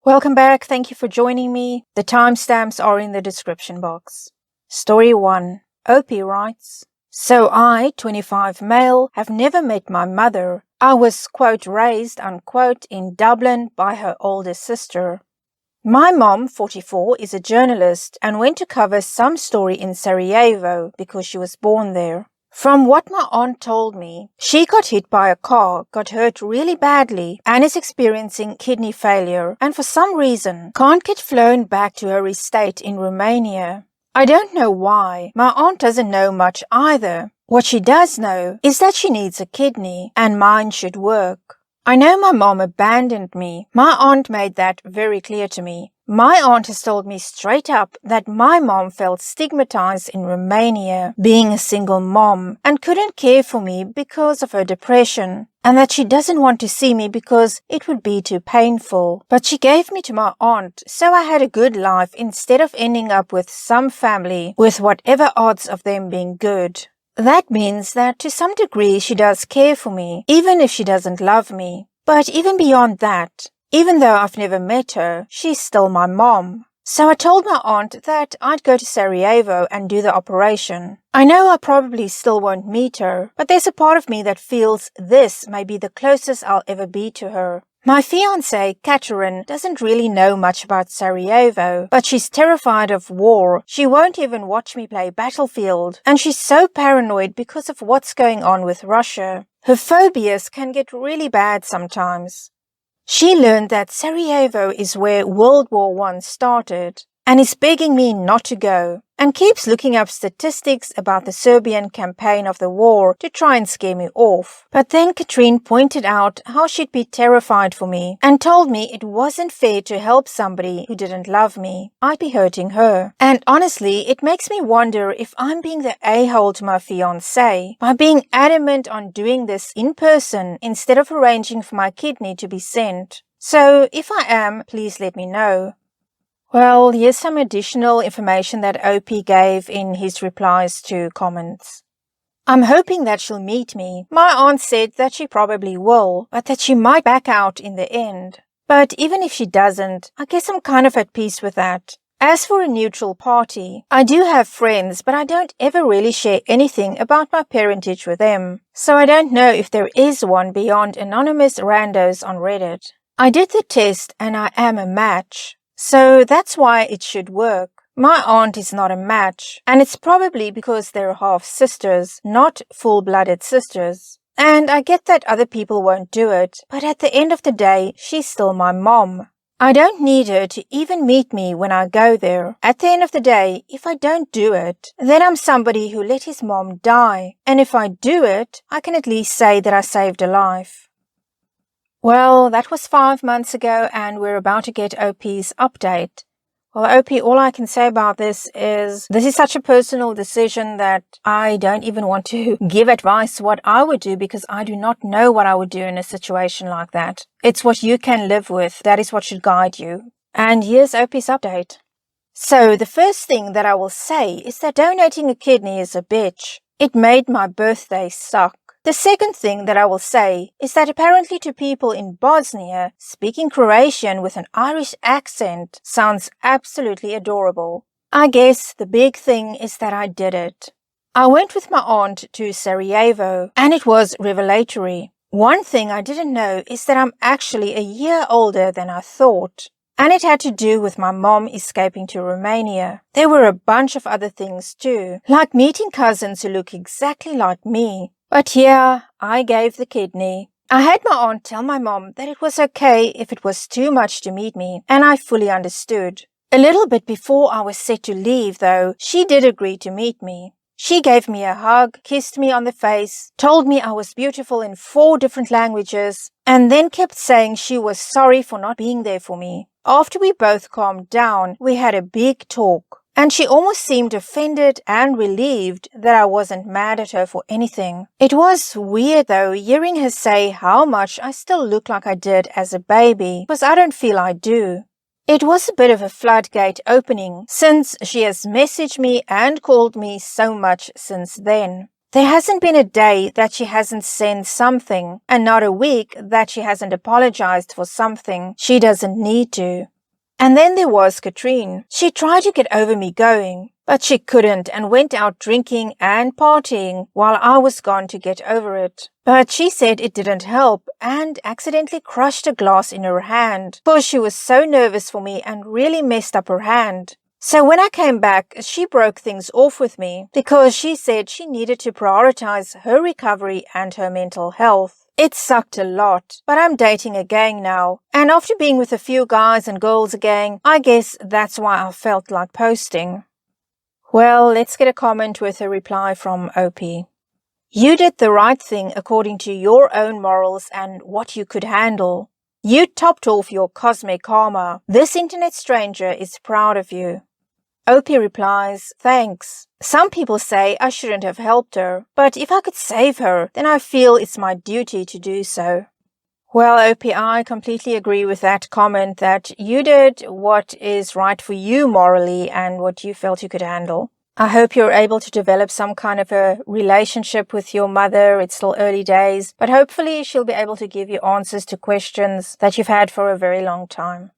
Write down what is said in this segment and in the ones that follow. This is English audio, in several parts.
Welcome back. Thank you for joining me. The timestamps are in the description box. Story 1. Opie writes, So I, 25 male, have never met my mother. I was, quote, raised, unquote, in Dublin by her older sister. My mom, 44, is a journalist and went to cover some story in Sarajevo because she was born there. From what my aunt told me, she got hit by a car, got hurt really badly, and is experiencing kidney failure, and for some reason can't get flown back to her estate in Romania. I don't know why. My aunt doesn't know much either. What she does know is that she needs a kidney, and mine should work. I know my mom abandoned me. My aunt made that very clear to me. My aunt has told me straight up that my mom felt stigmatized in Romania, being a single mom, and couldn't care for me because of her depression, and that she doesn't want to see me because it would be too painful. But she gave me to my aunt, so I had a good life instead of ending up with some family with whatever odds of them being good. That means that to some degree she does care for me, even if she doesn't love me. But even beyond that, even though I've never met her, she's still my mom. So I told my aunt that I'd go to Sarajevo and do the operation. I know I probably still won't meet her, but there's a part of me that feels this may be the closest I'll ever be to her. My fiancée, Catherine, doesn't really know much about Sarajevo, but she's terrified of war. She won't even watch me play Battlefield, and she's so paranoid because of what's going on with Russia. Her phobias can get really bad sometimes. She learned that Sarajevo is where World War I started, and is begging me not to go, and keeps looking up statistics about the Serbian campaign of the war to try and scare me off. But then Katrine pointed out how she'd be terrified for me, and told me it wasn't fair to help somebody who didn't love me. I'd be hurting her. And honestly, it makes me wonder if I'm being the a-hole to my fiancé by being adamant on doing this in person instead of arranging for my kidney to be sent. So if I am, please let me know. Well, here's some additional information that OP gave in his replies to comments. I'm hoping that she'll meet me. My aunt said that she probably will, but that she might back out in the end. But even if she doesn't, I guess I'm kind of at peace with that. As for a neutral party, I do have friends, but I don't ever really share anything about my parentage with them. So I don't know if there is one beyond anonymous randos on Reddit. I did the test and I am a match. So that's why it should work. My aunt is not a match, and it's probably because they're half-sisters, not full-blooded sisters. And I get that other people won't do it, but at the end of the day, she's still my mom. I don't need her to even meet me when I go there. At the end of the day, if I don't do it, then I'm somebody who let his mom die. And if I do it, I can at least say that I saved a life. Well, that was 5 months ago, and we're about to get OP's update. Well, OP, all I can say about this is such a personal decision that I don't even want to give advice what I would do, because I do not know what I would do in a situation like that. It's what you can live with. That is what should guide you. And here's OP's update. So the first thing that I will say is that donating a kidney is a bitch. It made my birthday suck. The second thing that I will say is that apparently to people in Bosnia, speaking Croatian with an Irish accent sounds absolutely adorable. I guess the big thing is that I did it. I went with my aunt to Sarajevo, and it was revelatory. One thing I didn't know is that I'm actually a year older than I thought. And it had to do with my mom escaping to Romania. There were a bunch of other things too, like meeting cousins who look exactly like me. But yeah, I gave the kidney. I had my aunt tell my mom that it was okay if it was too much to meet me, and I fully understood. A little bit before I was set to leave, though, she did agree to meet me. She gave me a hug, kissed me on the face, told me I was beautiful in 4 different languages, and then kept saying she was sorry for not being there for me. After we both calmed down, we had a big talk. And she almost seemed offended and relieved that I wasn't mad at her for anything. It was weird though, hearing her say how much I still look like I did as a baby, because I don't feel I do. It was a bit of a floodgate opening, since she has messaged me and called me so much since then. There hasn't been a day that she hasn't sent something, and not a week that she hasn't apologized for something she doesn't need to. And then there was Katrine. She tried to get over me going, but she couldn't and went out drinking and partying while I was gone to get over it. But she said it didn't help and accidentally crushed a glass in her hand because she was so nervous for me and really messed up her hand. So when I came back, she broke things off with me because she said she needed to prioritize her recovery and her mental health. It sucked a lot, but I'm dating a gang now, and after being with a few guys and girls again, I guess that's why I felt like posting. Well, let's get a comment with a reply from OP. You did the right thing according to your own morals and what you could handle. You topped off your cosmic karma. This internet stranger is proud of you. OP replies, thanks. Some people say I shouldn't have helped her, but if I could save her, then I feel it's my duty to do so. Well, OP, I completely agree with that comment that you did what is right for you morally and what you felt you could handle. I hope you're able to develop some kind of a relationship with your mother. It's still early days, but hopefully she'll be able to give you answers to questions that you've had for a very long time.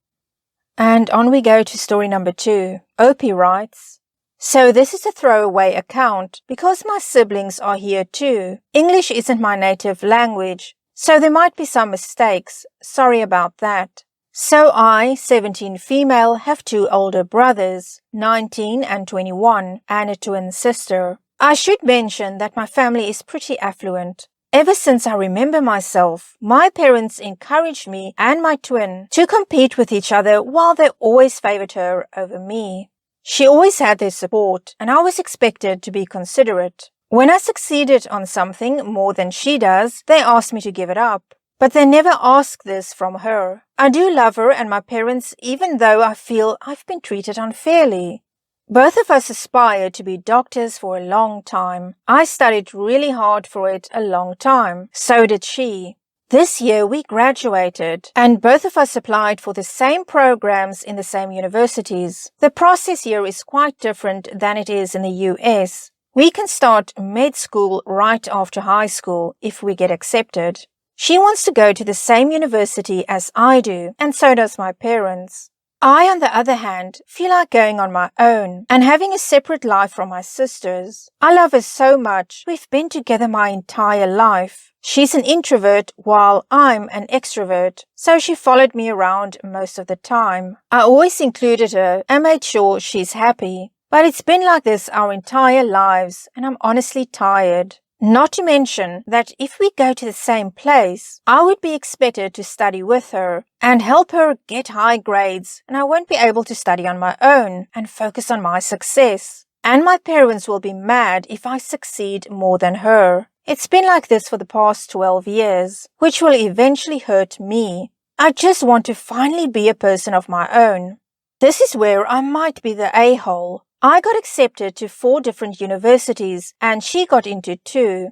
And on we go to story number 2. OP writes, so this is a throwaway account because my siblings are here too. English isn't my native language, so there might be some mistakes. Sorry about that. So I, 17 female, have 2 older brothers, 19 and 21, and a twin sister. I should mention that my family is pretty affluent. Ever since I remember myself, my parents encouraged me and my twin to compete with each other while they always favored her over me. She always had their support, and I was expected to be considerate. When I succeeded on something more than she does, they asked me to give it up. But they never ask this from her. I do love her and my parents, even though I feel I've been treated unfairly. Both of us aspired to be doctors for a long time. I studied really hard for it a long time. So did she. This year we graduated, and both of us applied for the same programs in the same universities. The process here is quite different than it is in the US. We can start med school right after high school if we get accepted. She wants to go to the same university as I do, and so does my parents. I, on the other hand, feel like going on my own and having a separate life from my sisters. I love her so much. We've been together my entire life. She's an introvert while I'm an extrovert, so she followed me around most of the time. I always included her and made sure she's happy. But it's been like this our entire lives, and I'm honestly tired. Not to mention that if we go to the same place, I would be expected to study with her and help her get high grades, and I won't be able to study on my own and focus on my success. And my parents will be mad if I succeed more than her. It's been like this for the past 12 years, which will eventually hurt me. I just want to finally be a person of my own. This is where I might be the a-hole. I got accepted to 4 different universities and she got into 2.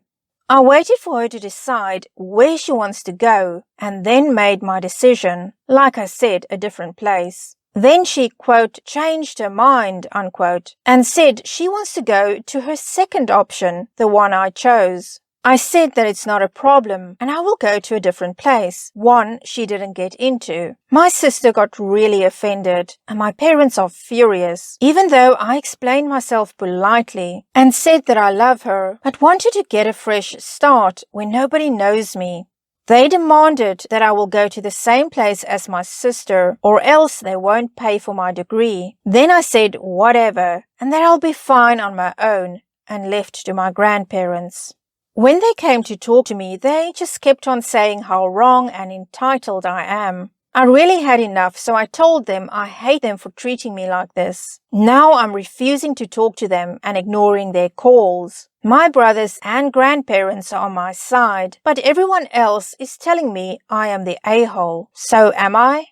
I waited for her to decide where she wants to go and then made my decision, like I said, a different place. Then she, quote, changed her mind, unquote, and said she wants to go to her second option, the one I chose. I said that it's not a problem and I will go to a different place, one she didn't get into. My sister got really offended and my parents are furious, even though I explained myself politely and said that I love her, but wanted to get a fresh start when nobody knows me. They demanded that I will go to the same place as my sister or else they won't pay for my degree. Then I said whatever and that I'll be fine on my own and left to my grandparents. When they came to talk to me, they just kept on saying how wrong and entitled I am. I really had enough, so I told them I hate them for treating me like this. Now I'm refusing to talk to them and ignoring their calls. My brothers and grandparents are on my side, but everyone else is telling me I am the a-hole. So am I?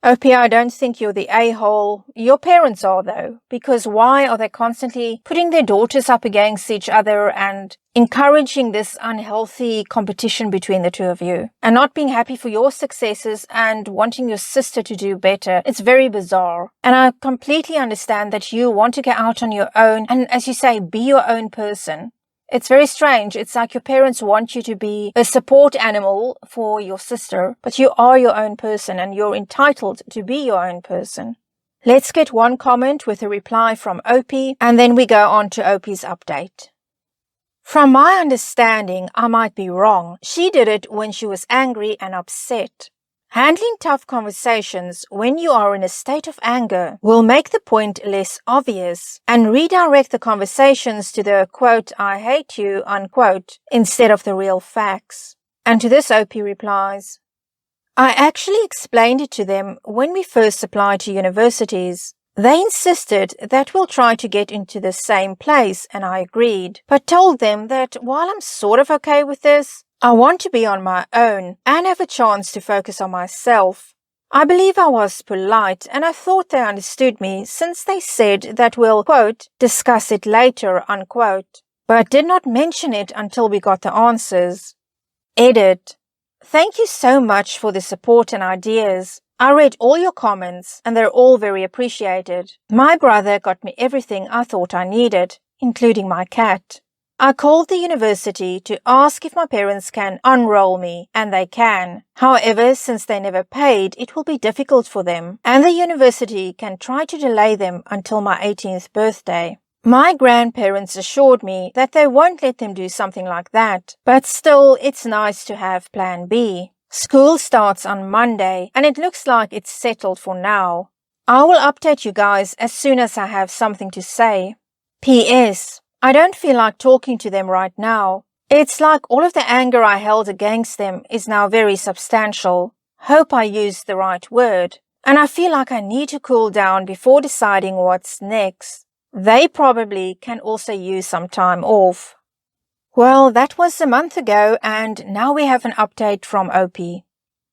OP, I don't think you're the a-hole. Your parents are, though, because why are they constantly putting their daughters up against each other and encouraging this unhealthy competition between the two of you and not being happy for your successes and wanting your sister to do better? It's very bizarre. And I completely understand that you want to get out on your own and, as you say, be your own person. It's very strange. It's like your parents want you to be a support animal for your sister, but you are your own person and you're entitled to be your own person. Let's get one comment with a reply from Opie, and then we go on to Opie's update. From my understanding, I might be wrong. She did it when she was angry and upset. Handling tough conversations when you are in a state of anger will make the point less obvious and redirect the conversations to the quote, I hate you, unquote, instead of the real facts. And to this Opie replies, I actually explained it to them when we first applied to universities. They insisted that we'll try to get into the same place, and I agreed, but told them that while I'm sort of okay with this, I want to be on my own and have a chance to focus on myself. I believe I was polite, and I thought they understood me since they said that we'll, quote, discuss it later, unquote, but did not mention it until we got the answers. Edit. Thank you so much for the support and ideas. I read all your comments, and they're all very appreciated. My brother got me everything I thought I needed, including my cat. I called the university to ask if my parents can unroll me, and they can. However, since they never paid, it will be difficult for them, and the university can try to delay them until my 18th birthday. My grandparents assured me that they won't let them do something like that, but still, it's nice to have plan B. School starts on Monday, and it looks like it's settled for now. I will update you guys as soon as I have something to say. P.S. I don't feel like talking to them right now. It's like all of the anger I held against them is now very substantial. Hope I used the right word. And I feel like I need to cool down before deciding what's next. They probably can also use some time off. Well, that was a month ago, and now we have an update from Opie.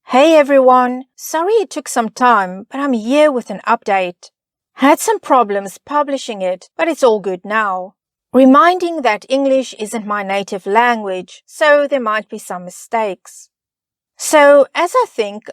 Hey everyone, sorry it took some time, but I'm here with an update. Had some problems publishing it, but it's all good now. Reminding that English isn't my native language, so there might be some mistakes. So, as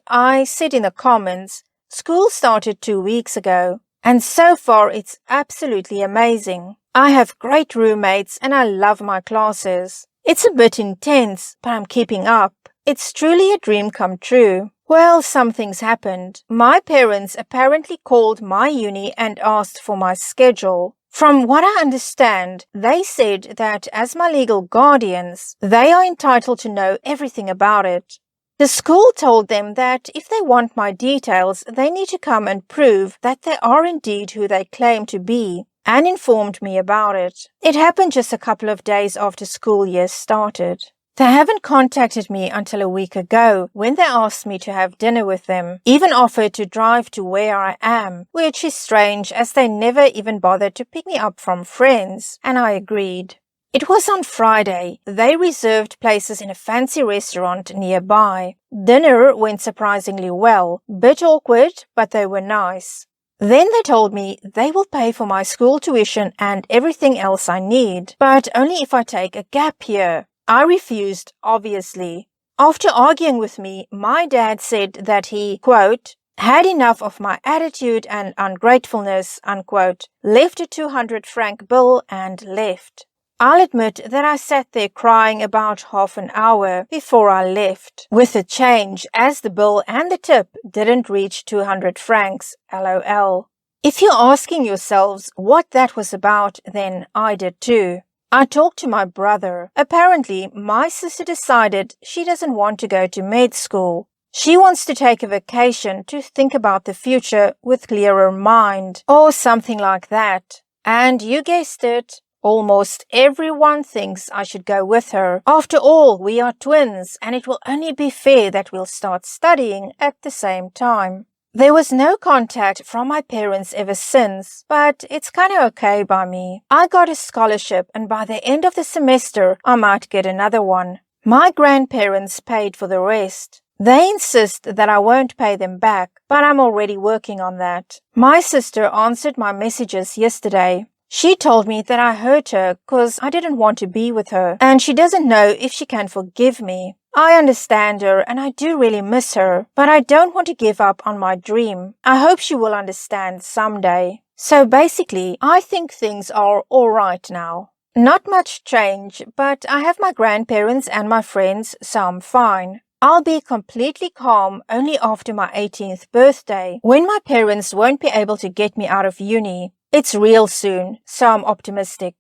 I said in the comments, school started 2 weeks ago, and so far it's absolutely amazing. I have great roommates and I love my classes. It's a bit intense, but I'm keeping up. It's truly a dream come true. Well, some things happened. My parents apparently called my uni and asked for my schedule. From what I understand, they said that as my legal guardians, they are entitled to know everything about it. The school told them that if they want my details, they need to come and prove that they are indeed who they claim to be, and informed me about it. It happened just a couple of days after school year started. They haven't contacted me until a week ago when they asked me to have dinner with them, even offered to drive to where I am, which is strange as they never even bothered to pick me up from friends, and I agreed. It was on Friday. They reserved places in a fancy restaurant nearby. Dinner went surprisingly well. Bit awkward, but they were nice. Then they told me they will pay for my school tuition and everything else I need, but only if I take a gap year. I refused, obviously. After arguing with me, my dad said that he, quote, had enough of my attitude and ungratefulness, unquote, left a 200 franc bill and left. I'll admit that I sat there crying about half an hour before I left, with the change as the bill and the tip didn't reach 200 francs, lol. If you're asking yourselves what that was about, then I did too. I talked to my brother. Apparently, my sister decided she doesn't want to go to med school. She wants to take a vacation to think about the future with clearer mind, or something like that. And you guessed it. Almost everyone thinks I should go with her. After all, we are twins, and it will only be fair that we'll start studying at the same time. There was no contact from my parents ever since, but it's kind of okay by me. I got a scholarship, and by the end of the semester, I might get another one. My grandparents paid for the rest. They insist that I won't pay them back, but I'm already working on that. My sister answered my messages yesterday. She told me that I hurt her because I didn't want to be with her, and she doesn't know if she can forgive me. I understand her and I do really miss her, but I don't want to give up on my dream. I hope she will understand someday. So basically, I think things are alright now. Not much change, but I have my grandparents and my friends, so I'm fine. I'll be completely calm only after my 18th birthday, when my parents won't be able to get me out of uni. It's real soon, so I'm optimistic.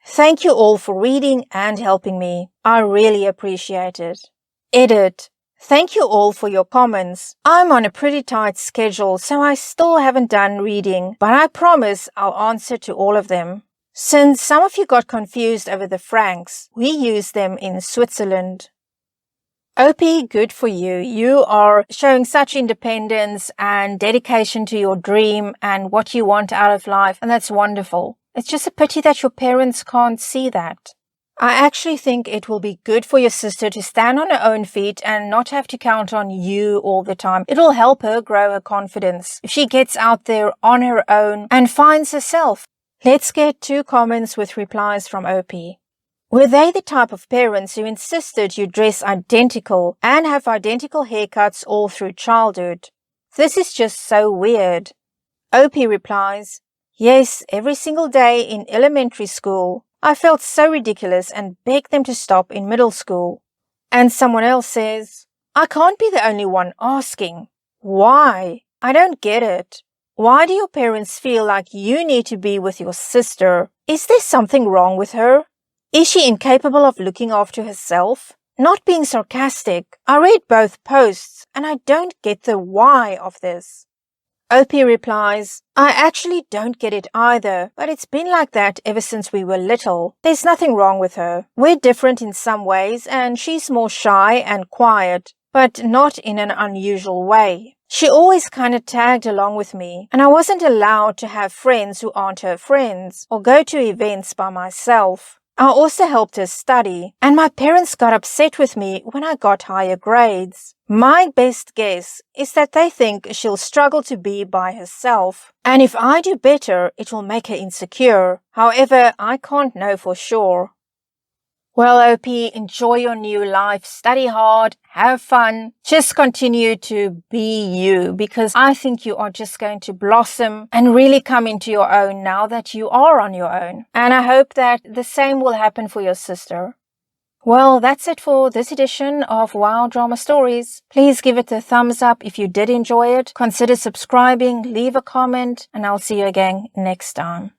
Thank you all for reading and helping me. I really appreciate it. Edit. Thank you all for your comments. I'm on a pretty tight schedule, so I still haven't done reading, but I promise I'll answer to all of them. Since some of you got confused over the francs, we use them in Switzerland. Opie, good for you. You are showing such independence and dedication to your dream and what you want out of life, and that's wonderful. It's just a pity that your parents can't see that. I actually think it will be good for your sister to stand on her own feet and not have to count on you all the time. It'll help her grow her confidence if she gets out there on her own and finds herself. Let's get 2 comments with replies from Opie. Were they the type of parents who insisted you dress identical and have identical haircuts all through childhood? This is just so weird. Opie replies, yes, every single day in elementary school. I felt so ridiculous and begged them to stop in middle school. And someone else says, I can't be the only one asking. Why? I don't get it. Why do your parents feel like you need to be with your sister? Is there something wrong with her? Is she incapable of looking after herself? Not being sarcastic, I read both posts and I don't get the why of this. Opie replies, I actually don't get it either, but it's been like that ever since we were little. There's nothing wrong with her. We're different in some ways and she's more shy and quiet, but not in an unusual way. She always kind of tagged along with me, and I wasn't allowed to have friends who aren't her friends or go to events by myself. I also helped her study, and my parents got upset with me when I got higher grades. My best guess is that they think she'll struggle to be by herself, and if I do better, it will make her insecure. However, I can't know for sure. Well, Opie, enjoy your new life, study hard, have fun, just continue to be you, because I think you are just going to blossom and really come into your own now that you are on your own. And I hope that the same will happen for your sister. Well, that's it for this edition of Wow Drama Stories. Please give it a thumbs up if you did enjoy it. Consider subscribing, leave a comment, and I'll see you again next time.